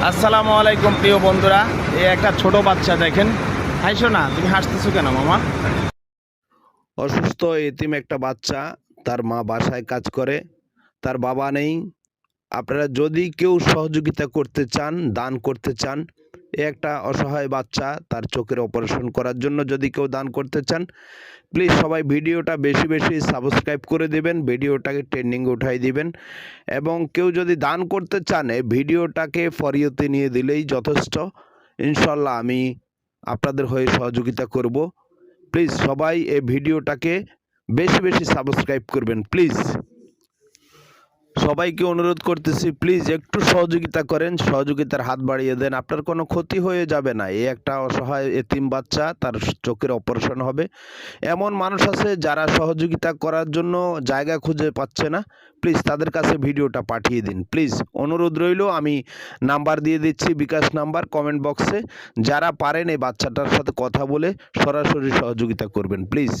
আসসালামু আলাইকুম প্রিয় বন্ধুরা। এই একটা ছোট বাচ্চা দেখেন। হাসো না, তুমি হাসতেছো কেন মামা? অসুস্থ এতিম একটা বাচ্চা, তার মা বাসায় কাজ করে, তার বাবা নেই। আপনারা যদি কেউ সহযোগিতা করতে চান, দান করতে চান, একটা অসহায় বাচ্চা তার চোখের অপারেশন করার জন্য যদি কেউ দান করতে চান, প্লিজ সবাই ভিডিওটা বেশি বেশি সাবস্ক্রাইব করে দেবেন, ভিডিওটাকে ট্রেন্ডিংয়ে উঠাই দিবেন। এবং কেউ যদি দান করতে চান, এই ভিডিওটাকে ফরিয়তে নিয়ে দিলেই যথেষ্ট। ইনশাল্লাহ আমি আপনাদের হয়ে সহযোগিতা করব। প্লিজ সবাই এই ভিডিওটাকে বেশি বেশি সাবস্ক্রাইব করবেন প্লিজ। সবাইকে অনুরোধ করতেছি, প্লিজ একটু সহযোগিতা করেন, সহযোগিতার হাত বাড়িয়ে দেন। আপনার কোনো ক্ষতি হয়ে যাবে না। এই একটা অসহায় এতিম বাচ্চা, তার চোখের অপারেশন হবে। এমন মানুষ আছে যারা সহযোগিতা করার জন্য জায়গা খুঁজে পাচ্ছে না। প্লিজ তাদের কাছে ভিডিওটা পাঠিয়ে দিন প্লিজ, অনুরোধ রইল। আমি নাম্বার দিয়ে দিচ্ছি, বিকাশ নাম্বার, কমেন্ট বক্সে। যারা পারেন এই বাচ্চাটার সাথে কথা বলে সরাসরি সহযোগিতা করবেন প্লিজ।